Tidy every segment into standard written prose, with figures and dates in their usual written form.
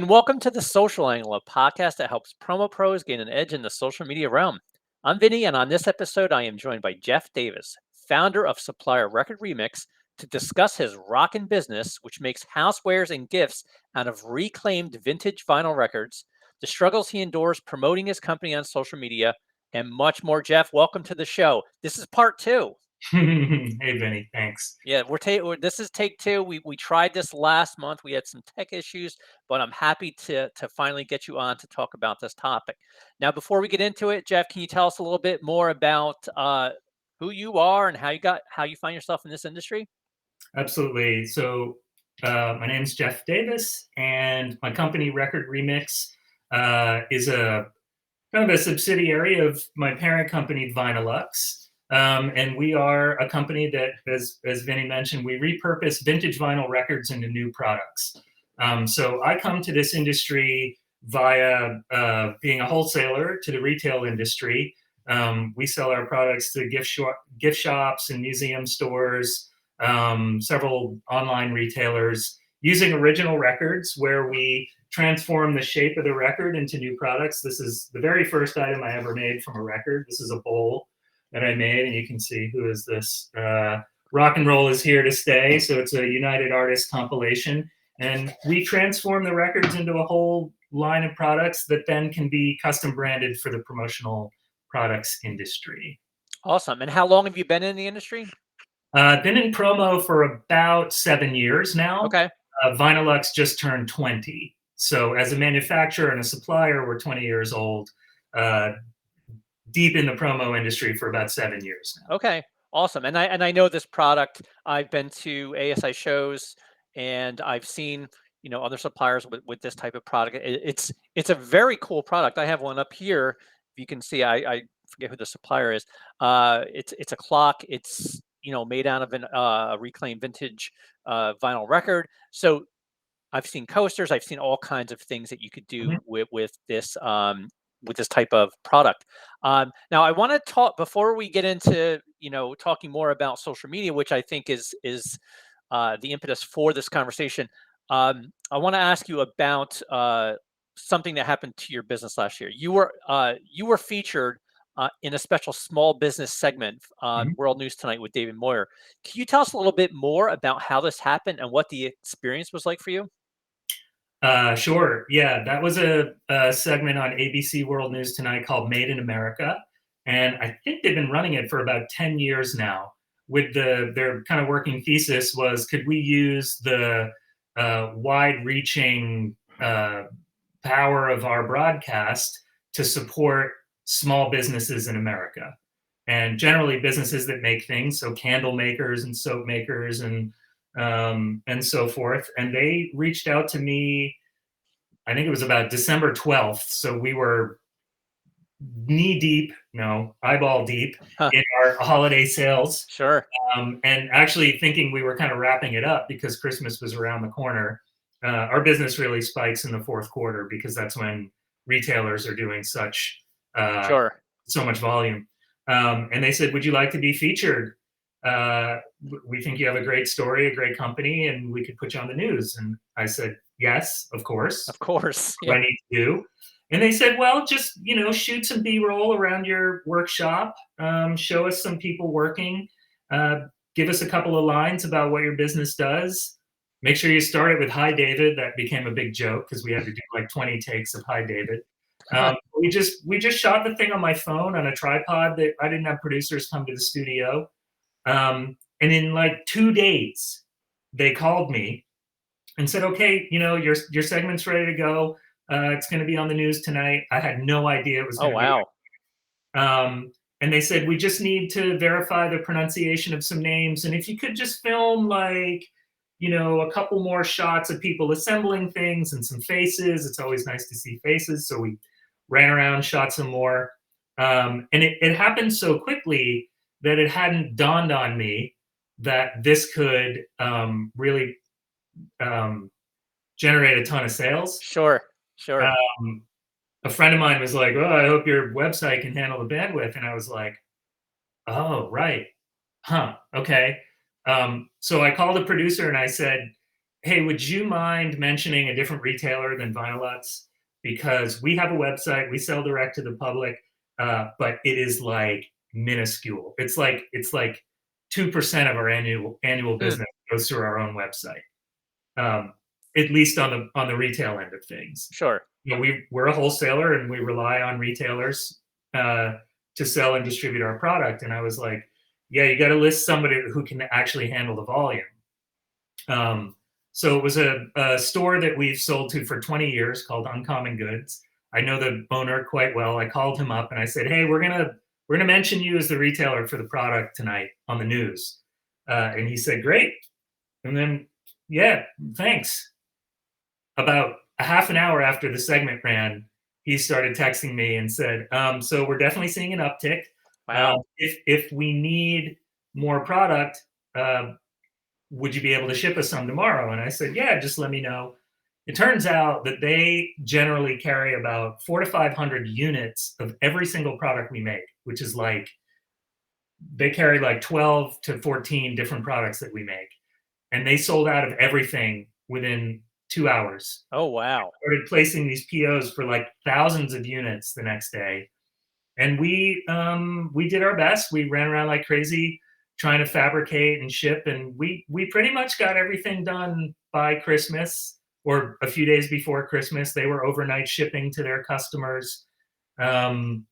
And welcome to the Social Angle, a podcast that helps promo pros gain an edge in the social media realm. I'm Vinnie, and on this episode, I am joined by Jeff Davis, founder of Supplier Record Remix, to discuss his rockin' business, which makes housewares and gifts out of reclaimed vintage vinyl records, the struggles he endures promoting his company on social media, and much more. Jeff, welcome to the show. This is part two. Hey, Vinny, thanks. Yeah, this is take two. We tried this last month. We had some tech issues, but I'm happy to finally get you on to talk about this topic. Now, before we get into it, Jeff, can you tell us a little bit more about who you are and how you find yourself in this industry? Absolutely. My name's Jeff Davis, and my company, Record Remix, is a kind of a subsidiary of my parent company, Vinylux. And we are a company that, as Vinny mentioned, we repurpose vintage vinyl records into new products. So I come to this industry via being a wholesaler to the retail industry. We sell our products to gift shops and museum stores, several online retailers, using original records where we transform the shape of the record into new products. This is the very first item I ever made from a record. This is a bowl that I made, and you can see who is this. Rock and roll is here to stay. So it's a United Artists compilation. And we transform the records into a whole line of products that then can be custom branded for the promotional products industry. Awesome. And how long have you been in the industry? Been in promo for about 7 years now. Okay. Vinylux just turned 20. So as a manufacturer and a supplier, we're 20 years old. Deep in the promo industry for about 7 years now. Okay. Awesome. And I know this product. I've been to ASI shows and I've seen, other suppliers with this type of product. It's a very cool product. I have one up here. If you can see, I forget who the supplier is. It's a clock. It's made out of a reclaimed vintage vinyl record. So I've seen coasters. I've seen all kinds of things that you could do Mhm. with this type of product. Now, I want to talk before we get into talking more about social media, which I think is the impetus for this conversation. I want to ask you about something that happened to your business last year. You were featured in a special small business segment on Mhm. World News Tonight with David Moyer. Can you tell us a little bit more about how this happened and what the experience was like for you? Sure. Yeah, that was a segment on ABC World News Tonight called Made in America. And I think they've been running it for about 10 years now. With their kind of working thesis was, could we use the wide-reaching power of our broadcast to support small businesses in America? And generally businesses that make things, so candle makers and soap makers and so forth. And they reached out to me. I think it was about December 12th. So we were knee deep, no, eyeball deep Huh, in our holiday sales. sure. And actually thinking we were kind of wrapping it up because Christmas was around the corner. Our business really spikes in the fourth quarter because that's when retailers are doing uh, Sure. so much volume. And they said, "Would you like to be featured? We think you have a great story, a great company, and we could put you on the news." And I said, "Yes, of course. Of course. What Yeah. do I need to do?" And they said, "Well, just shoot some B-roll around your workshop. Show us some people working. Uh, Give us a couple of lines about what your business does. Make sure you start it with 'Hi, David.'" That became a big joke because we had to do like 20 takes of "Hi, David." We just shot the thing on my phone on a tripod. That I didn't have producers come to the studio. And in like 2 days, they called me and said, "Okay, your segment's ready to go. It's going to be on the news tonight." I had no idea it was Oh, going to be. wow. And they said, "We just need to verify the pronunciation of some names, and if you could just film like, a couple more shots of people assembling things and some faces. It's always nice to see faces." So we ran around, shot some more, and it happened so quickly that it hadn't dawned on me that this could really um, generate a ton of sales. Sure. Sure. Um, a friend of mine was like, "Oh, I hope your website can handle the bandwidth," and I was like, "Oh, right, huh, okay." So I called the producer and I said, hey, would you mind mentioning a different retailer than Vinylux? Because we have a website, we sell direct to the public, but it is like minuscule. It's like 2% of our annual Mm, business goes through our own website, um, at least on the retail end of things. sure. You know, we're a wholesaler and we rely on retailers uh, to sell and distribute our product. And I was like, yeah, you got to list somebody who can actually handle the volume. Um, so it was a store that we've sold to for 20 years called Uncommon Goods. I know the owner quite well. I called him up and I said, "Hey, we're gonna mention you as the retailer for the product tonight on the news." And he said, "Great." And then, yeah, thanks. About a half an hour after the segment ran, he started texting me and said, "So we're definitely seeing an uptick. Wow. If we need more product, uh, would you be able to ship us some tomorrow?" And I said, "Yeah, just let me know." It turns out that they generally carry about 400 to 500 units of every single product we make, which is like they carry like 12 to 14 different products that we make. And they sold out of everything within 2 hours. Oh, wow. Started placing these POs for like thousands of units the next day. And we did our best. We ran around like crazy trying to fabricate and ship, and we pretty much got everything done by Christmas or a few days before Christmas. They were overnight shipping to their customers. Um,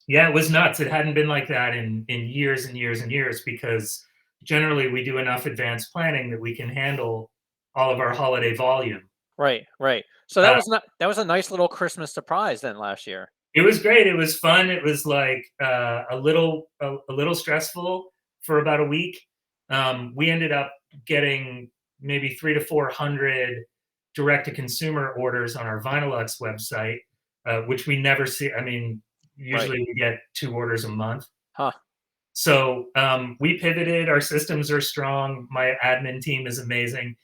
yeah, it was nuts. It hadn't been like that in years and years and years because generally we do enough advanced planning that we can handle all of our holiday volume. Right, right. So that Uh, was not that was a nice little Christmas surprise then last year. It was great. It was fun. It was like a little stressful for about a week. We ended up getting maybe 300 to 400 direct to consumer orders on our Vinylux website, which we never see. I mean, Right. usually we get 2 orders a month. Huh. So we pivoted. Our systems are strong. My admin team is amazing.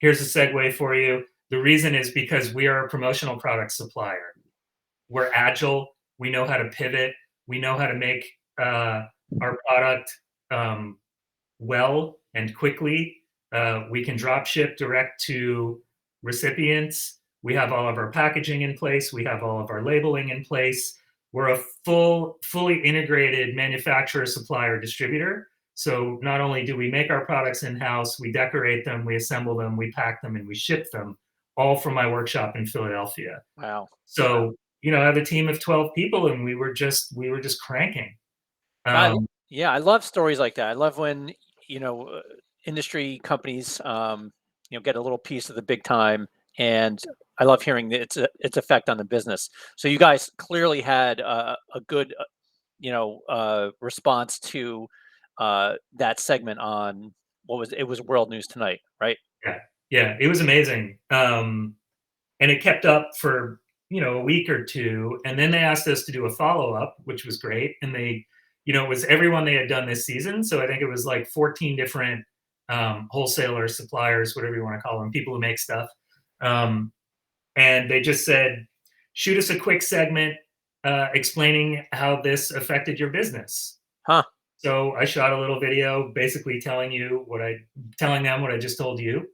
Here's a segue for you. The reason is because we are a promotional product supplier. We're agile. We know how to pivot. We know how to make our product um, well and quickly. We can drop ship direct to recipients. We have all of our packaging in place. We have all of our labeling in place. We're a fully integrated manufacturer, supplier, distributor. So not only do we make our products in house, we decorate them, we assemble them, we pack them, and we ship them, all from my workshop in Philadelphia. Wow. Wow. So I have a team of 12 people, and we were just cranking. I Um, yeah, I love stories like that. I love when, you know, industry companies, get a little piece of the big time, and I love hearing its effect on the business. So you guys clearly had a good, response to that segment on it was World News Tonight, right? yeah, yeah, it was amazing. And it kept up for a week or two, and then they asked us to do a follow up, which was great. And it was everyone they had done this season. So I think it was like 14 different wholesalers, suppliers, whatever you want to call them, people who make stuff. Um, and they just said, shoot us a quick segment explaining how this affected your business. Huh. So I shot a little video basically telling them what I just told you.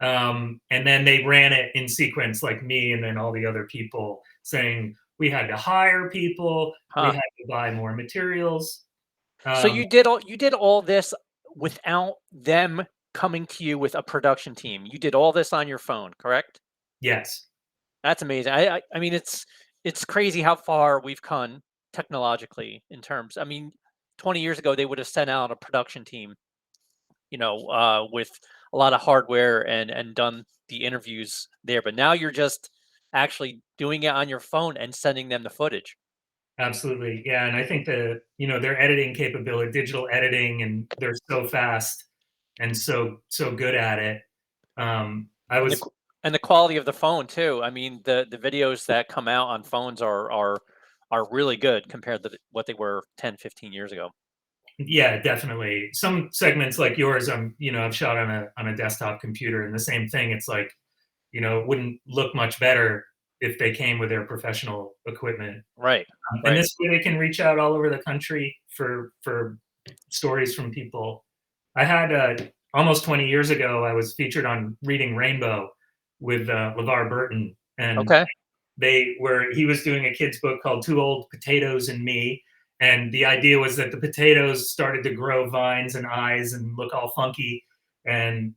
And then they ran it in sequence, like me and then all the other people saying we had to hire people, we Huh. had to buy more materials. So Um, you did all this without them coming to you with a production team. You did all this on your phone, correct? yes, That's amazing. I mean, it's crazy how far we've come technologically in terms. I mean, 20 years ago they would have sent out a production team, with a lot of hardware and done the interviews there. But now you're just actually doing it on your phone and sending them the footage. absolutely. Yeah. And I think their editing capability, digital editing, and they're so fast and so good at it. I And the was qu- and the quality of the phone too. I mean, the videos that come out on phones are really good compared to what they were 10, 15 years ago. Yeah, definitely. Some segments like yours, I've shot on a desktop computer, and the same thing. It's like, it wouldn't look much better if they came with their professional equipment. Right. And Right. this way, they can reach out all over the country for stories from people. I had almost 20 years ago, I was featured on Reading Rainbow with LeVar Burton, and Okay. he was doing a kid's book called Two Old Potatoes and Me. And the idea was that the potatoes started to grow vines and eyes and look all funky. And,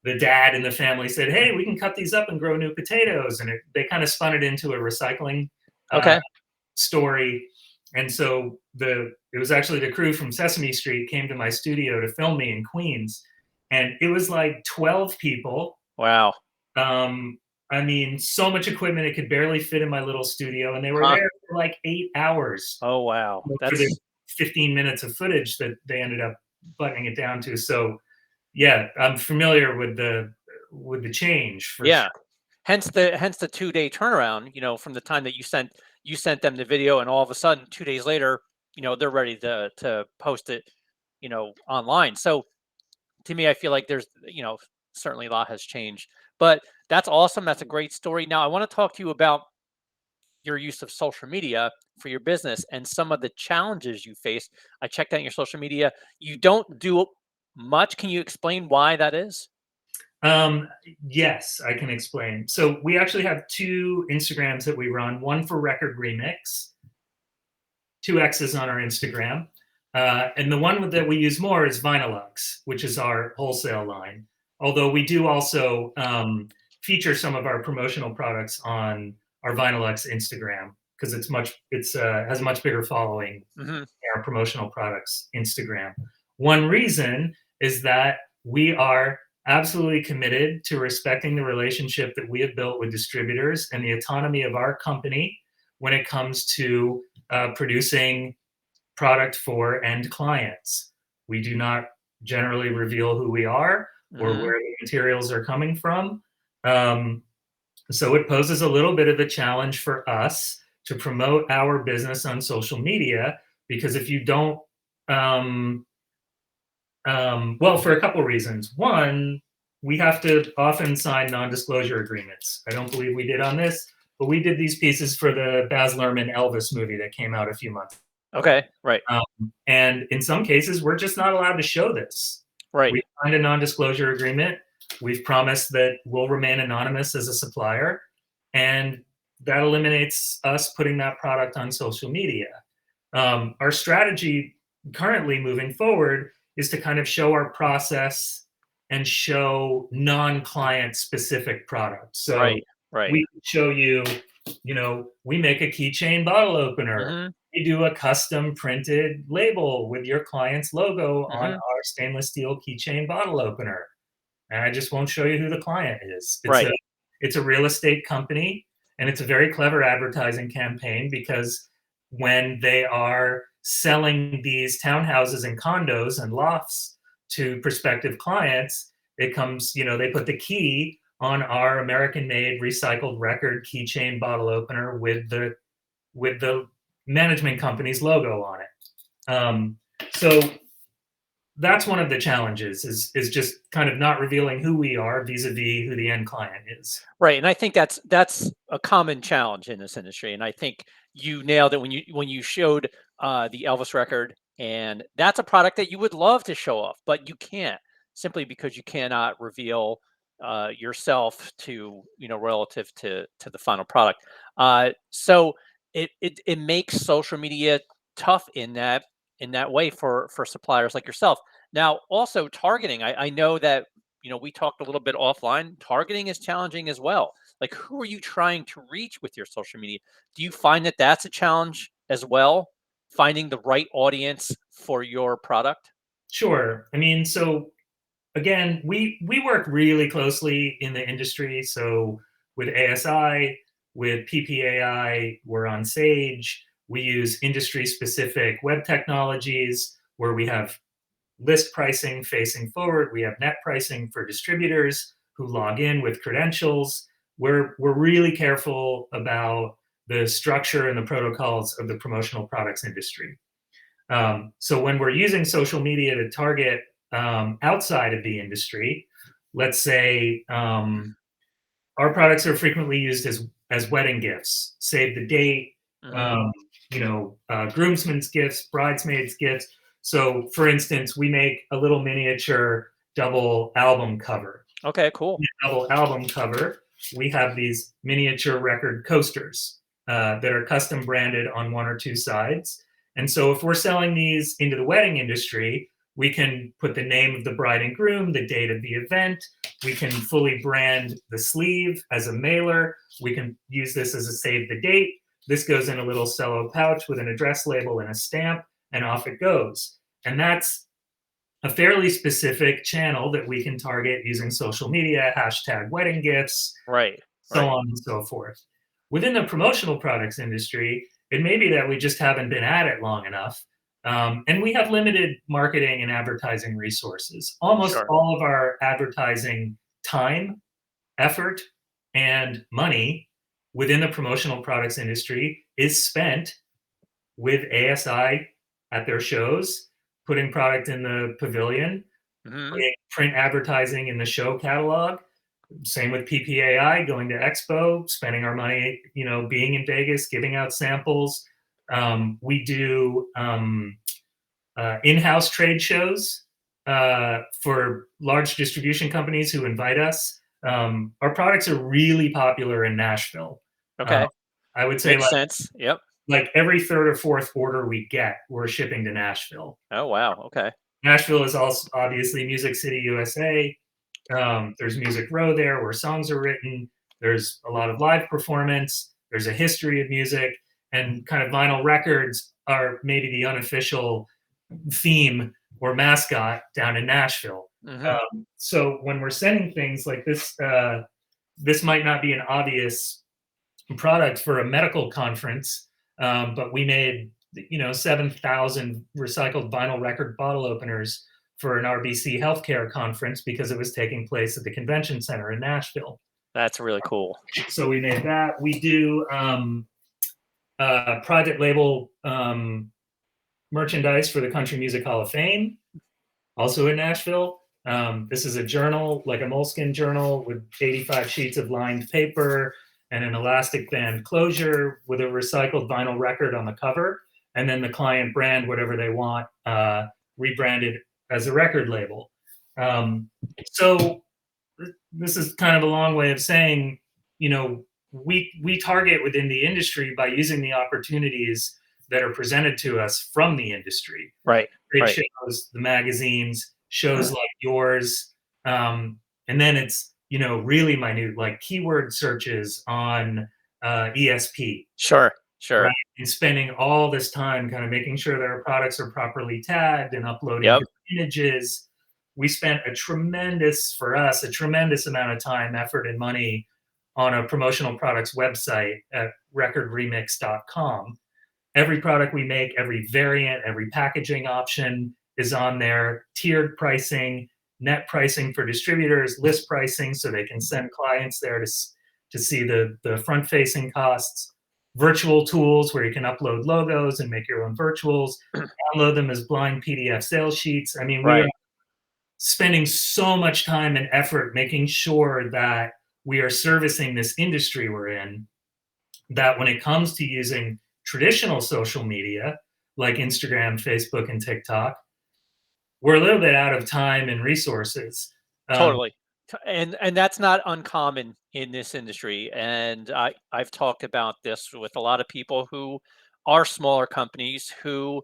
the dad in the family said, "Hey, we can cut these up and grow new potatoes." And they kind of spun it into a recycling uh, Okay. story. And so it was actually the crew from Sesame Street came to my studio to film me in Queens. And it was like 12 people. Wow. um, I mean, so much equipment, it could barely fit in my little studio, and they were Huh. there for like 8 hours Oh, wow. for the That's 15 minutes of footage that they ended up buttoning it down to. So, yeah, I'm familiar with the change for yeah. sure. Hence the 2-day turnaround, from the time that you sent them the video, and all of a sudden 2 days later, they're ready to post it, online. So to me, I feel like there's, certainly a lot has changed. But that's awesome. That's a great story. Now I want to talk to you about your use of social media for your business and some of the challenges you face. I checked out your social media. You don't do much. Can you explain why that is? Um, yes, I can explain. So we actually have two Instagrams that we run. One for Record Remix, two X's on our Instagram. And the one that we use more is Vinylux, which is our wholesale line. Although we do also feature some of our promotional products on our Vinylux Instagram because it's has a much bigger following Hmm. than our promotional products Instagram. One reason is that we are absolutely committed to respecting the relationship that we have built with distributors and the autonomy of our company when it comes to producing product for end clients. We do not generally reveal who we are or Hmm. where the materials are coming from. Um, so it poses a little bit of a challenge for us to promote our business on social media because if you don't, um, well, for a couple reasons. One, we have to often sign non-disclosure agreements. I don't believe we did on this, but we did these pieces for the Baz Luhrmann Elvis movie that came out a few months ago. Okay. Right. And in some cases, we're just not allowed to show this. Right. We signed a non-disclosure agreement. We've promised that we'll remain anonymous as a supplier, and that eliminates us putting that product on social media. Our strategy currently moving forward is to kind of show our process and show non-client specific products. So Right. Right. we show you, we make a keychain bottle opener. Hmm. We do a custom printed label with your client's logo on Hmm. our stainless steel keychain bottle opener. And I just won't show you who the client is. Right. It's a real estate company, and it's a very clever advertising campaign because when they are selling these townhouses and condos and lofts to prospective clients, they put the key on our American-made recycled record keychain bottle opener with the management company's logo on it. So that's one of the challenges is just kind of not revealing who we are vis-a-vis who the end client is. Right, and I think that's a common challenge in this industry, and I think you nailed it when you showed the Elvis record, and that's a product that you would love to show off, but you can't simply because you cannot reveal yourself to relative to the final product. So it makes social media tough in that way for suppliers like yourself. Now, also targeting, I know that we talked a little bit offline. Targeting is challenging as well. Like, who are you trying to reach with your social media? Do you find that that's a challenge as well? Finding the right audience for your product? Sure. I mean, so again, we work really closely in the industry. So with ASI, with PPAI, we're on Sage. We use industry specific web technologies where we have list pricing facing forward. We have net pricing for distributors who log in with credentials. We're really careful about the structure and the protocols of the promotional products industry. So when we're using social media to target outside of the industry, let's say our products are frequently used as wedding gifts, save the date, Hmm. um, groomsmen's gifts, bridesmaids gifts. So, for instance, we make a little miniature double album cover. Okay, cool. Double album cover, we have these miniature record coasters that are custom branded on one or two sides. And so if we're selling these into the wedding industry, we can put the name of the bride and groom, the date of the event. We can fully brand the sleeve as a mailer. We can use this as a save the date. This goes in a little cello pouch with an address label and a stamp, and off it goes. And that's a fairly specific channel that we can target using social media, hashtag wedding gifts, Right. so Right. on and so forth. Within the promotional products industry, it may be that we just haven't been at it long enough. And we have limited marketing and advertising resources. Almost Sure. all of our advertising time, effort, and money within the promotional products industry is spent with ASI at their shows, putting product in the pavilion, Hmm. putting print advertising in the show catalog. Same with PPAI, going to Expo, spending our money, being in Vegas, giving out samples. We do in-house trade shows for large distribution companies who invite us. Our products are really popular in Nashville. Uh, Okay. I would say Makes sense. Yep. like every third or fourth order we get, we're shipping to Nashville. Oh, wow. Okay. Nashville is also obviously Music City, USA. There's Music Row there where songs are written. There's a lot of live performance. There's a history of music, and kind of vinyl records are maybe the unofficial theme or mascot down in Nashville. Hmm. So when we're sending things like this, this might not be an obvious product for a medical conference, but we made 7,000 recycled vinyl record bottle openers for an RBC healthcare conference because it was taking place at the convention center in Nashville. That's really cool. So we made that. We do private label merchandise for the Country Music Hall of Fame, also in Nashville. This is a journal, like a moleskin journal with 85 sheets of lined paper and an elastic band closure with a recycled vinyl record on the cover. And then the client brand whatever they want, rebranded as a record label. So this is kind of a long way of saying, we target within the industry by using the opportunities that are presented to us from the industry. Right. Trade Right. shows, the magazines, shows like yours, and then it's really minute, like keyword searches on ESP, Sure. right? Sure. And spending all this time kind of making sure that our products are properly tagged and uploading Yep. good images. We spent for us, a tremendous amount of time, effort, and money on a promotional products website at recordremix.com. Every product we make, every variant, every packaging option is on there. Tiered pricing, net pricing for distributors, list pricing so they can send clients there to see the front facing costs. Virtual tools where you can upload logos and make your own virtuals, download them as blind PDF sales sheets. I mean, we are Right. spending so much time and effort making sure that we are servicing this industry we're in, that when it comes to using traditional social media like Instagram, Facebook, and TikTok, we're a little bit out of time and resources. Um, Totally. And that's not uncommon in this industry. And I've talked about this with a lot of people who are smaller companies who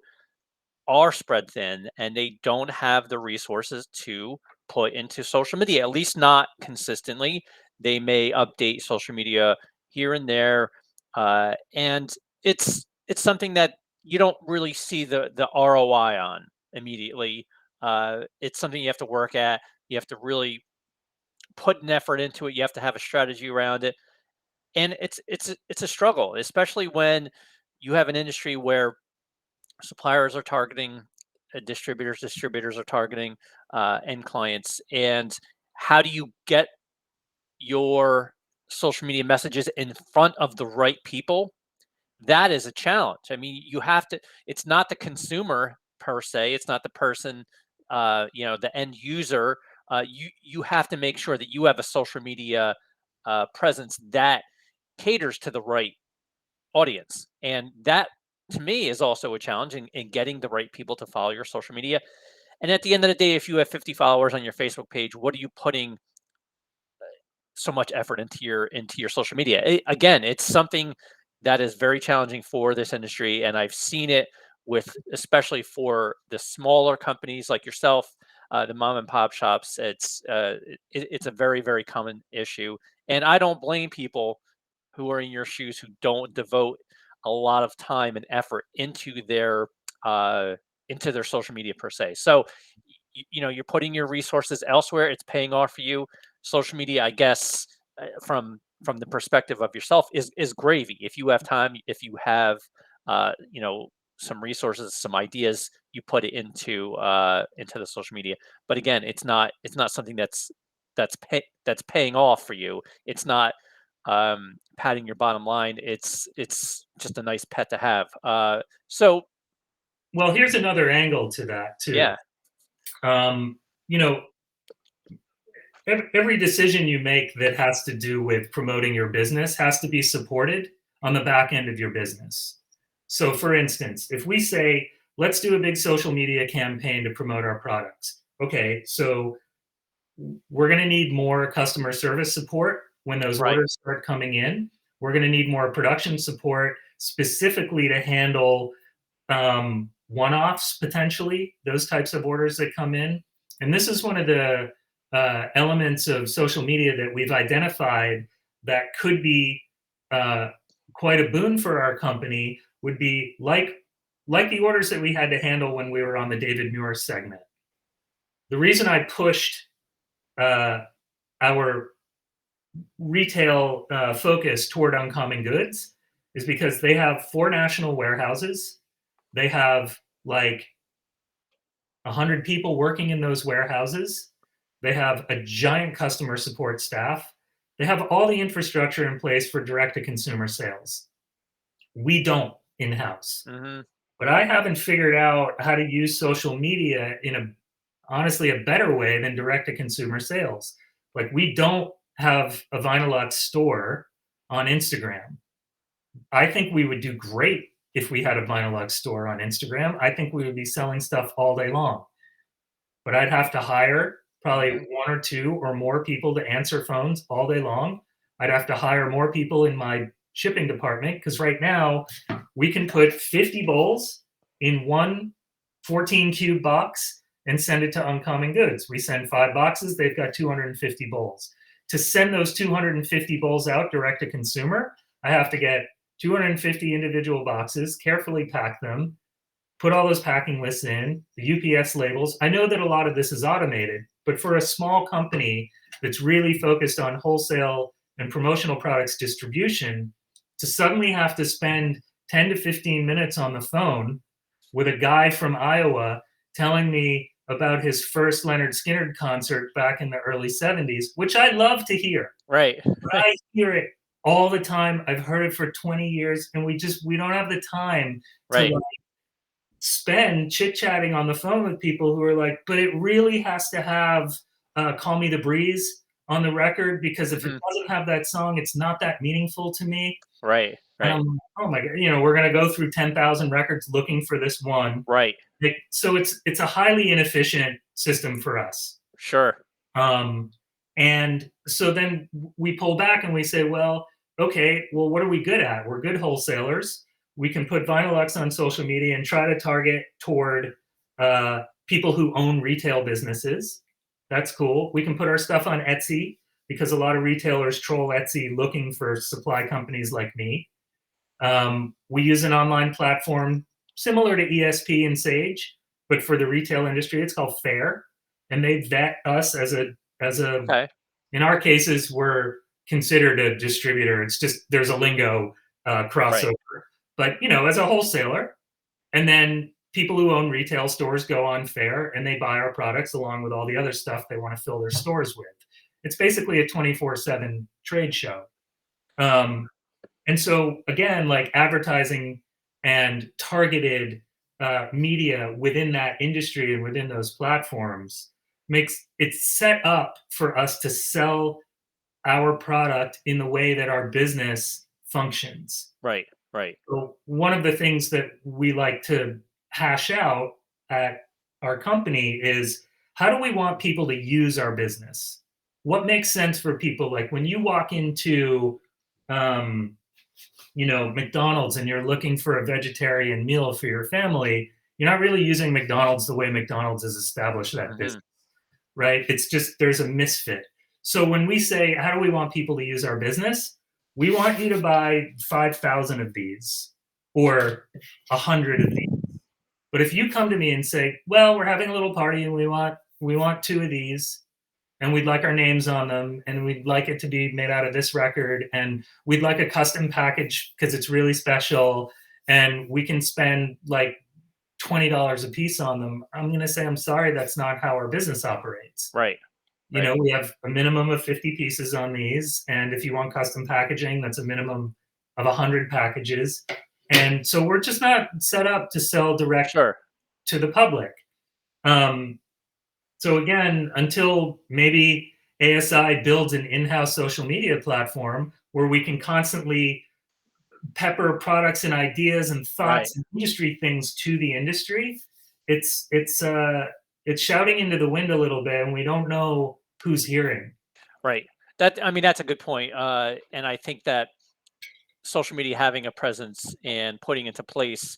are spread thin and they don't have the resources to put into social media, at least not consistently. They may update social media here and there, and it's something that you don't really see the ROI on immediately. It's something you have to work at. You have to really put an effort into it. You have to have a strategy around it, and it's a struggle, especially when you have an industry where suppliers are targeting distributors are targeting end clients. And how do you get your social media messages in front of the right people? That is a challenge. I mean, you have to, it's not the consumer per se, it's not the person, the end user. You have to make sure that you have a social media presence that caters to the right audience, and that to me is also a challenge in getting the right people to follow your social media. And at the end of the day, if you have 50 followers on your Facebook page, what are you putting so much effort into your social media? Again, it's something that is very challenging for this industry, and I've seen it with, especially for the smaller companies like yourself, the mom and pop shops. It's a very common issue, and I don't blame people who are in your shoes who don't devote a lot of time and effort uh, into their social media per se. So, you're putting your resources elsewhere. It's paying off for you. Social media, I guess, from the perspective of yourself, is gravy. If you have time, if you have, some resources, some ideas, you put it into the social media. But again, it's not something that's paying off for you. It's not padding your bottom line. It's just a nice pet to have. So Well, here's another angle to that too. yeah, Um, you know, every decision you make that has to do with promoting your business has to be supported on the back end of your business. So, for instance, if we say, let's do a big social media campaign to promote our products. Okay, so we're going to need more customer service support when those right. orders start coming in. We're going to need more production support specifically to handle one-offs, potentially those types of orders that come in. And this is one of the elements of social media that we've identified that could be uh, quite a boon for our company. Would be like the orders that we had to handle when we were on the David Muir segment. The reason I pushed uh, our retail focus toward Uncommon Goods is because they have 4 national warehouses. They have like 100 people working in those warehouses. They have a giant customer support staff. They have all the infrastructure in place for direct to consumer sales. We don't in house. Hmm. But I haven't figured out how to use social media in a honestly a better way than direct to consumer sales. Like we don't have a Vinylux store on Instagram. I think we would do great if we had a Vinylux store on Instagram. I think we would be selling stuff all day long. But I'd have to hire probably Hmm. 1 or 2 or more people to answer phones all day long. I'd have to hire more people in my shipping department because right now we can put 50 bowls in one 14 cube box and send it to Uncommon Goods. We send 5 boxes, they've got 250 bowls. To send those 250 bowls out direct to consumer, I have to get 250 individual boxes, carefully pack them, put all those packing lists in, the UPS labels. I know that a lot of this is automated, but for a small company that's really focused on wholesale and promotional products distribution, to suddenly have to spend 10 to 15 minutes on the phone with a guy from Iowa telling me about his first Leonard Skinner concert back in the early 70s, which I love to hear. Right. I hear it all the time. I've heard it for 20 years, and we don't have the time to Right. spend chit chatting on the phone with people who are like, but it really has to have Call Me the Breeze on the record because if it Mhm. doesn't have that song, it's not that meaningful to me. Right. And Right. I'm like, oh my God, we're going to go through 10,000 records looking for this one. Right. So it's a highly inefficient system for us. Sure. Um, and so then we pull back and we say, well, okay, well, what are we good at? We're good wholesalers. We can put Vinylux on social media and try to target toward people who own retail businesses. That's cool. We can put our stuff on Etsy because a lot of retailers troll Etsy looking for supply companies like me. We use an online platform similar to ESP and Sage, but for the retail industry, it's called Fair, and they vet us as a. Okay. In our cases, we're considered a distributor. It's just there's a lingo Right. crossover, but as a wholesaler, and then people who own retail stores go on Fair and they buy our products along with all the other stuff they want to fill their stores with. It's basically a 24/7 trade show. Um, and so again, like advertising and targeted media within that industry and within those platforms makes it set up for us to sell our product in the way that our business functions. Right. Right. So one of the things that we like to hash out at our company is, how do we want people to use our business? What makes sense for people? Like when you walk into, um, McDonald's and you're looking for a vegetarian meal for your family, you're not really using McDonald's the way McDonald's has established that Hmm. business, right? It's just there's a misfit. So when we say, how do we want people to use our business? We want you to buy 5,000 of these or 100 of these. But if you come to me and say, well, we're having a little party and we want two of these and we'd like our names on them and we'd like it to be made out of this record and we'd like a custom package because it's really special and we can spend like $20 a piece on them, I'm going to say, I'm sorry, that's not how our business operates. Right. Right. We have a minimum of 50 pieces on these. And if you want custom packaging, that's a minimum of 100 packages. And so we're just not set up to sell direct Sure. to the public. Um, so again, until maybe ASI builds an in-house social media platform where we can constantly pepper products and ideas and Right. thoughts and industry things to the industry, it's shouting into the wind a little bit, and we don't know who's hearing. Right. I mean, that's a good point. And I think that social media having a presence and putting into place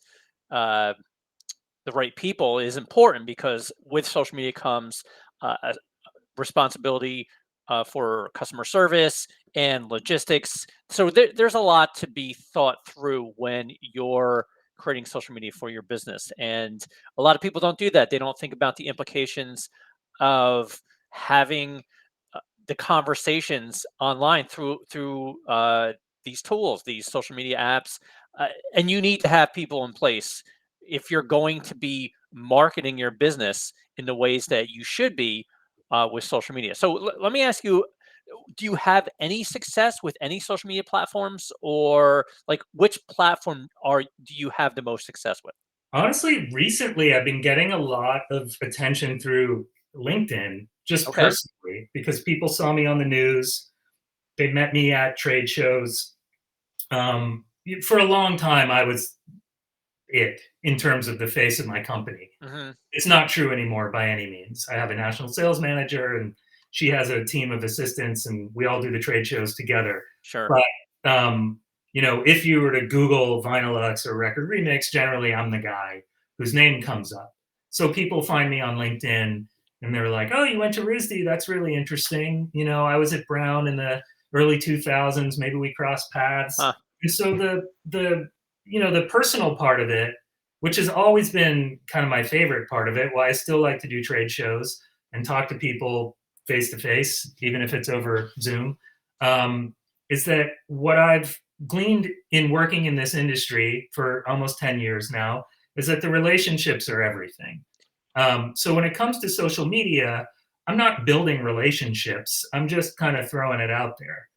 uh, the right people is important because with social media comes a responsibility for customer service and logistics. So there's a lot to be thought through when you're creating social media for your business. And a lot of people don't do that. They don't think about the implications of having the conversations online through these tools, these social media apps, and you need to have people in place if you're going to be marketing your business in the ways that you should be with social media. So let me ask you: do you have any success with any social media platforms, or like which platform do you have the most success with? Honestly, recently I've been getting a lot of attention through LinkedIn, just Okay. personally, because people saw me on the news. They met me at trade shows. For a long time, I was it in terms of the face of my company. Hmm. It's not true anymore by any means. I have a national sales manager and she has a team of assistants and we all do the trade shows together. Sure. But if you were to Google Vinylux or Record Remix, generally I'm the guy whose name comes up. So people find me on LinkedIn and they're like, "Oh, you went to RISD? That's really interesting. I was at Brown in the early 2000s. Maybe we crossed paths." Huh. And so the personal part of it, which has always been kind of my favorite part of it, why I still like to do trade shows and talk to people face to face, even if it's over Zoom, um, is that what I've gleaned in working in this industry for almost 10 years now is that the relationships are everything. So when it comes to social media, I'm not building relationships. I'm just kind of throwing it out there.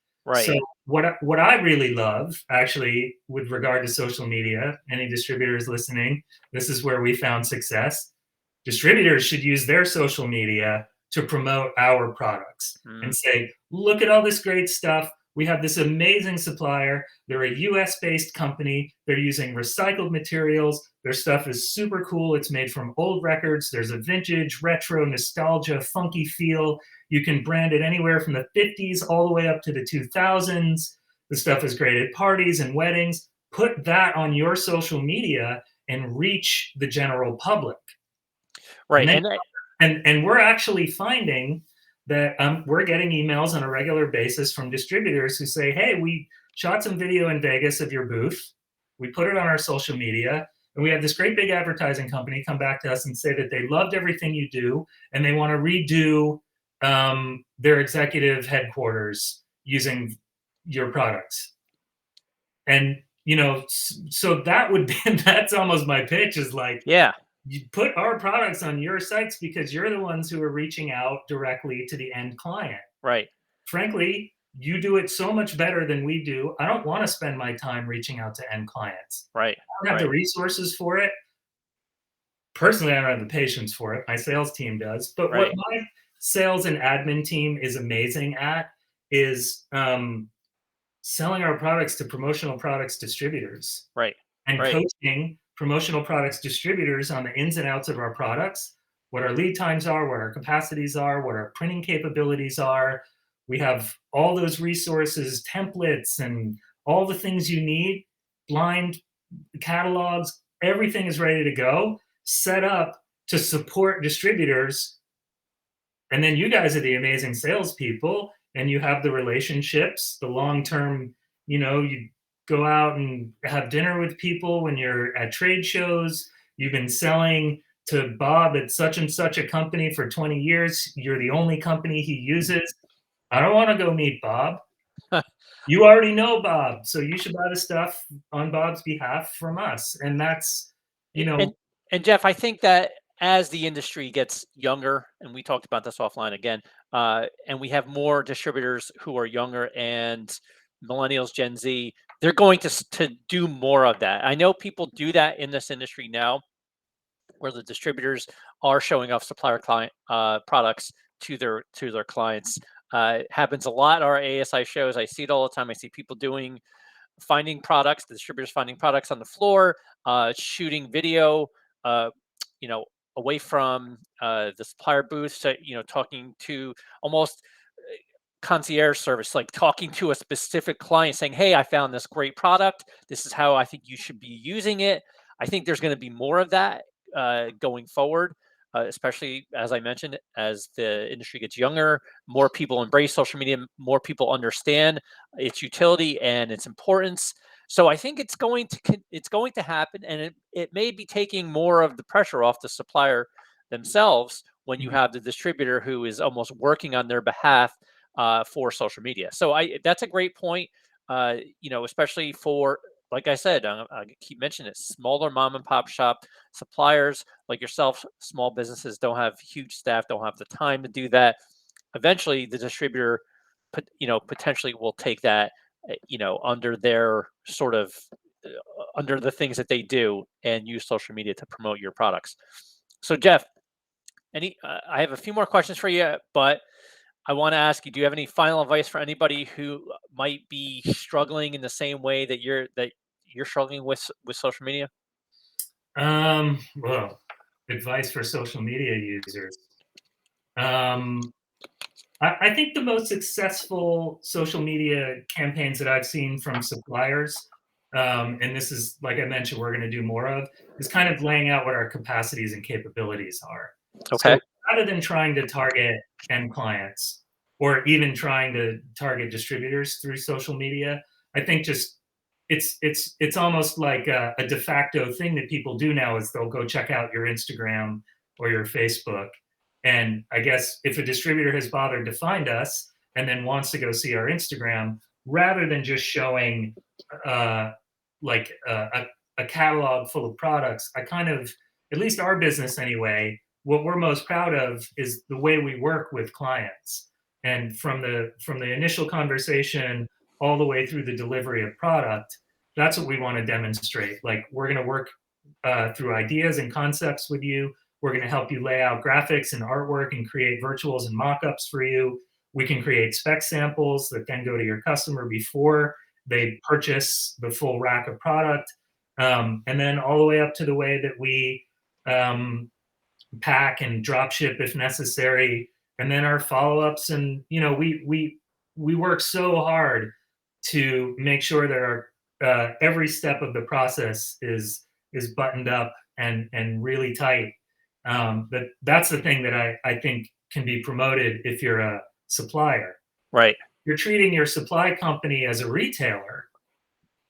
So Right. what I really love, actually, with regard to social media, any distributors listening, this is where we found success. Distributors should use their social media to promote our products Mm. and say, look at all this great stuff. We have this amazing supplier. They're a US based company. They're using recycled materials. Their stuff is super cool. It's made from old records. There's a vintage, retro, nostalgia, funky feel. You can brand it anywhere from the 50s all the way up to the 2000s. The stuff is great at parties and weddings. Put that on your social media and reach the general public. And Right. then And and we're actually finding that we're getting emails on a regular basis from distributors who say, "Hey, we shot some video in Vegas of your booth. We put it on our social media, and we have this great big advertising company come back to us and say that they loved everything you do, and they want to redo their executive headquarters using your products." And so that would be that's almost my pitch is like, yeah. you put our products on your sites because you're the ones who are reaching out directly to the end client. Right. Frankly, you do it so much better than we do. I don't want to spend my time reaching out to end clients. Right. I don't have the Right. resources for it. Personally, I don't have the patience for it. My sales team does. But what Right. my sales and admin team is amazing at is selling our products to promotional products distributors Right. and Right. coaching promotional products distributors on the ins and outs of our products, what our lead times are, what our capacities are, what our printing capabilities are. We have all those resources, templates, and all the things you need, blind catalogs, everything is ready to go, set up to support distributors. And then you guys are the amazing salespeople, and you have the relationships, the long term. You go out and have dinner with people when you're at trade shows. You've been selling to Bob at such and such a company for 20 years. You're the only company he uses. I don't want to go meet Bob. You already know Bob, so you should buy the stuff on Bob's behalf from us. And that's, you A- know, And and Jeff, I think that as the industry gets younger, and we talked about this offline again, and we have more distributors who are younger and millennials, Gen Z, they're going to do more of that. I know people do that in this industry now, where the distributors are showing off supplier client products to their clients. It happens a lot at our ASI shows. I see it all the time. I see people finding products, the distributors finding products on the floor, shooting video, uh, you know, away from the supplier booth, so, talking to almost concierge service, like talking to a specific client saying, "Hey, I found this great product. This is how I think you should be using it." I think there's going to be more of that going forward, especially as I mentioned, as the industry gets younger, more people embrace social media, more people understand its utility and its importance. So I think it's going to happen, and it may be taking more of the pressure off the supplier themselves when you have the distributor who is almost working on their behalf for social media. So I that's a great point. Especially for, like I said, I keep mentioning it, smaller mom and pop shop suppliers like yourself, small businesses don't have huge staff, don't have the time to do that. Eventually, the distributor, potentially will take that, under their sort of uh, under the things that they do and use social media to promote your products. So, Jeff, I have a few more questions for you, but I want to ask you: do you have any final advice for anybody who might be struggling in the same way that you're struggling with social media? well, advice for social media users. Um, I think the most successful social media campaigns that I've seen from suppliers, and this is, like I mentioned, we're going to do more of, is kind of laying out what our capacities and capabilities are. So Okay. rather than trying to target end clients or even trying to target distributors through social media, I think just it's almost like a de facto thing that people do now is they'll go check out your Instagram or your Facebook. And I guess if a distributor has bothered to find us and then wants to go see our Instagram, rather than just showing uh, like a catalog full of products, I kind of, at least our business anyway, what we're most proud of is the way we work with clients. And from the initial conversation all the way through the delivery of product, that's what we want to demonstrate. Like we're going to work through ideas and concepts with you. We're going to help you lay out graphics and artwork and create virtuals and mock-ups for you. We can create spec samples that then go to your customer before they purchase the full rack of product. And then all the way up to the way that we um, pack and drop ship if necessary. And then our follow-ups. And we work so hard to make sure that our every step of the process is buttoned up and really tight. That's the thing that I think can be promoted if you're a supplier. Right. You're treating your supply company as a retailer.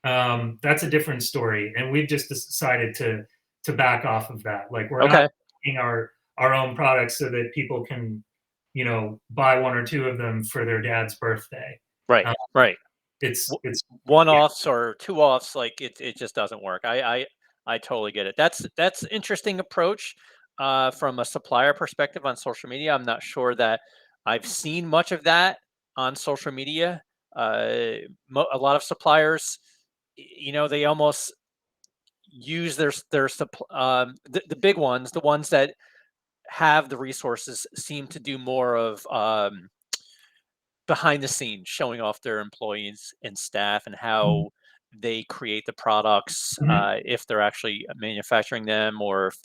That's a different story, and we've just decided to back off of that. Like we're not Okay. making our own products so that people can, buy one or two of them for their dad's birthday. Right. Um, Right. it's One yeah. offs or two offs, like it just doesn't work. I totally get it. That's interesting approach from a supplier perspective on social media. I'm not sure that I've seen much of that on social media. A lot of suppliers, they almost use the big ones, the ones that have the resources, seem to do more of behind the scenes, showing off their employees and staff and Mhm. how they create the products, Mhm. if they're actually manufacturing them or if,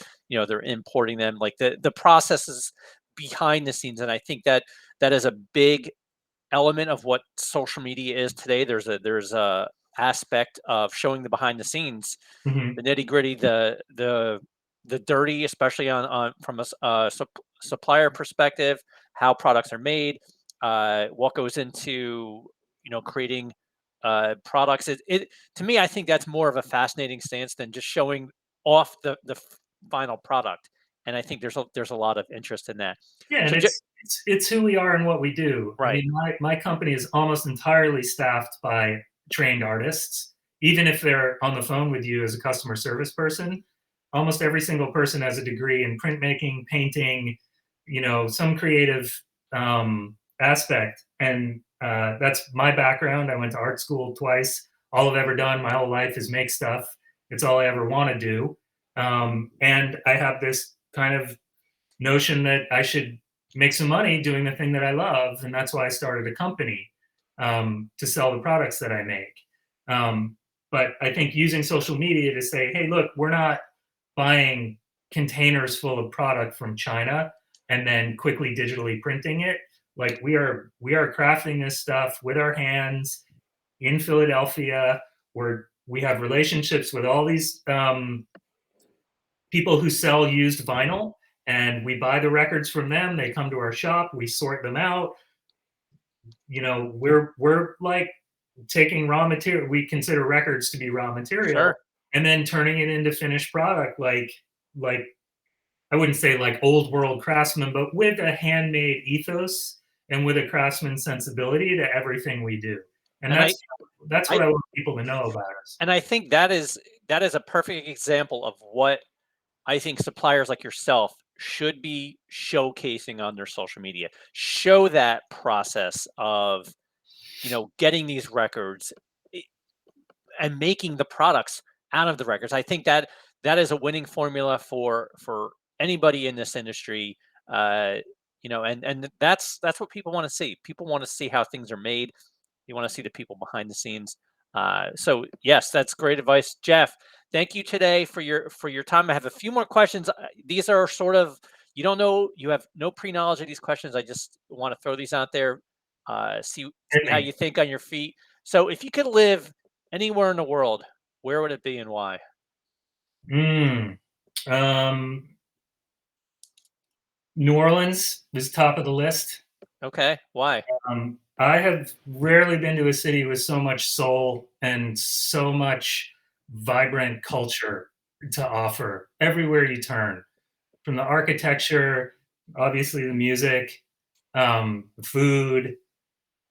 they're importing them, like the processes behind the scenes. And I think that that is a big element of what social media is today. There's a aspect of showing the behind the scenes, Mhm. the nitty gritty, the dirty, especially on from supplier perspective, how products are made, what goes into creating products. It to me, I think that's more of a fascinating stance than just showing off the final product. And I think there's a lot of interest in that. Yeah, and So, it's who we are and what we do. I right, mean, my company is almost entirely staffed by trained artists. Even if they're on the phone with you as a customer service person, almost every single person has a degree in printmaking, painting, some creative aspect. And that's my background. I went to art school twice. All I've ever done my whole life is make stuff. It's all I ever want to do. And I have this kind of notion that I should make some money doing the thing that I love, and that's why I started a company to sell the products that I make. Um, but I think using social media to say, "Hey, look, we're not buying containers full of product from China and then quickly digitally printing it. Like we are crafting this stuff with our hands in Philadelphia. We have relationships with all these people who sell used vinyl, and we buy the records from them. They come to our shop, we sort them out. We're like taking raw material. We consider records to be raw material, sure. and then turning it into finished product. Like I wouldn't say like old world craftsman, but with a handmade ethos and with a craftsman sensibility to everything we do. And And that's I what I want people to know about us. and I think that is a perfect example of what I think suppliers like yourself should be showcasing on their social media. Show that process of, getting these records i- and making the products out of the records. I think that that is a winning formula for anybody in this industry. Uh, and that's what people want to see. People want to see how things are made. You want to see the people behind the scenes. So yes, that's great advice, Jeff. Thank you today for your time. I have a few more questions. These are sort of, you don't know, you have no pre knowledge of these questions. I just want to throw these out there. See Hit how me. you think on your feet. So if you could live anywhere in the world, where would it be and why? Mm. Um, New Orleans was top of the list. Okay, why? I have rarely been to a city with so much soul and so much vibrant culture to offer everywhere you turn. From the architecture, obviously the music, the food,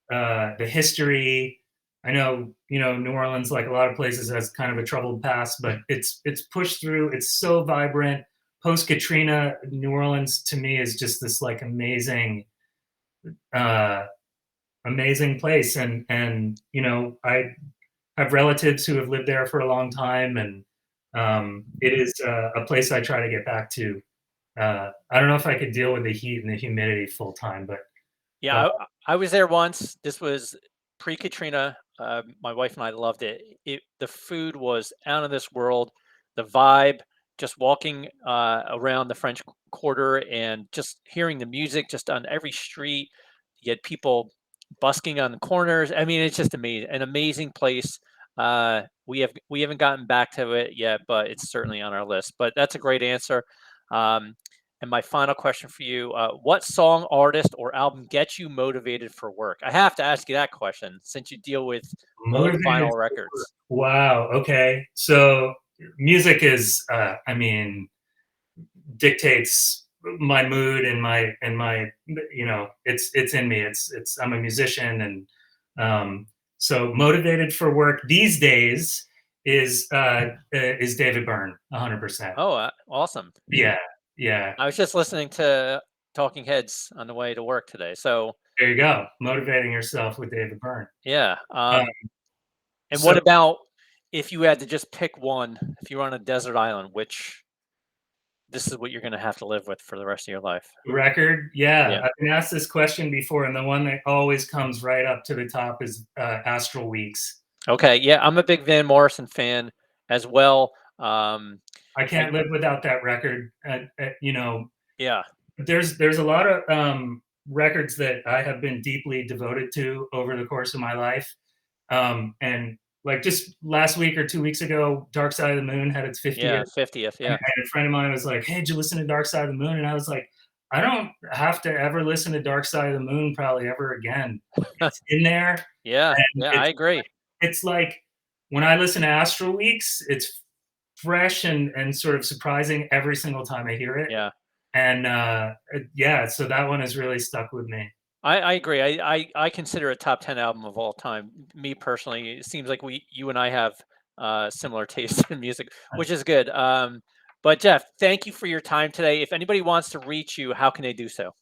the history. I know, New Orleans, like a lot of places, has kind of a troubled past, but it's pushed through. It's so vibrant. Post Katrina, New Orleans to me is just this like uh, amazing place, and I have relatives who have lived there for a long time, and it is a place I try to get back to. I don't know if I could deal with the heat and the humidity full time, but uh, Yeah, I was there once. This was pre-Katrina. My wife and I loved it. The food was out of this world. The vibe, just walking around the French Quarter and just hearing the music just on every street. You had people busking on the corners. I mean, it's just amazing, an amazing place. We haven't gotten back to it yet, but it's certainly on our list. But that's a great answer. Um, and my final question for you, what song, artist, or album gets you motivated for work? I have to ask you that question since you deal with old motivated vinyl for work. records. Wow. Okay. So music is, I mean, dictates my mood and my it's in me. It's I'm a musician, and so motivated for work these days is David Byrne 100%. Oh, awesome. Yeah, yeah. I was just listening to Talking Heads on the way to work today. So, There you go. Motivating yourself with David Byrne. yeah. Um, And so what about if you had to just pick one, if you were on a desert island, which this is what you're going to have to live with for the rest of your life. Record, yeah. Yeah. I've been asked this question before, and the one that always comes right up to the top is Astral Weeks. Okay. Yeah, I'm a big Van Morrison fan as well. I And can't live without that record. yeah, There's a lot of records that I have been deeply devoted to over the course of my life. And like just last week or 2 weeks ago, Dark Side of the Moon had its 50th. yeah, 50th. And Yeah. a friend of mine was like, "Hey, did you listen to Dark Side of the Moon?" And I was like, "I don't have to ever listen to Dark Side of the Moon probably ever again. It's in there, Yeah. and Yeah, I agree. it's like when I listen to Astral Weeks, it's fresh and sort of surprising every single time I hear it. Yeah. And yeah, so that one has really stuck with me. I agree. I consider a top 10 album of all time. Me personally, it seems like you and I have similar tastes in music, which is good. But Jeff, thank you for your time today. If anybody wants to reach you, how can they do so?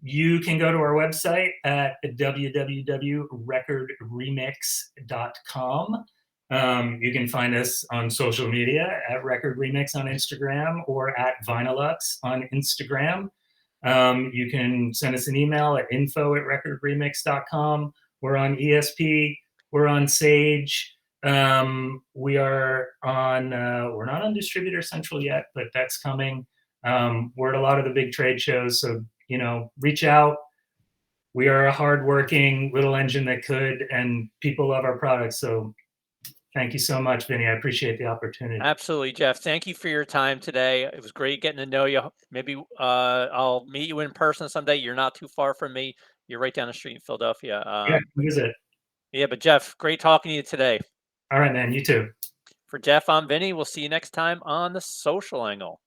You can go to our website at www.recordremix.com. You can find us on social media at Record Remix on Instagram or at Vinylux on Instagram. You can send us an email at info@recordremix.com. We're on ESP. We're on Sage. We're not on Distributor Central yet, but that's coming. We're at a lot of the big trade shows, so reach out. We are a hardworking little engine that could, and people love our products. So thank you so much, Vinny. I appreciate the opportunity. Absolutely, Jeff. Thank you for your time today. It was great getting to know you. Maybe I'll meet you in person someday. You're not too far from me. You're right down the street in Philadelphia. Yeah, visit. Yeah, but Jeff, great talking to you today. All right, man. You too. For Jeff, I'm Vinny. We'll see you next time on The Social Angle.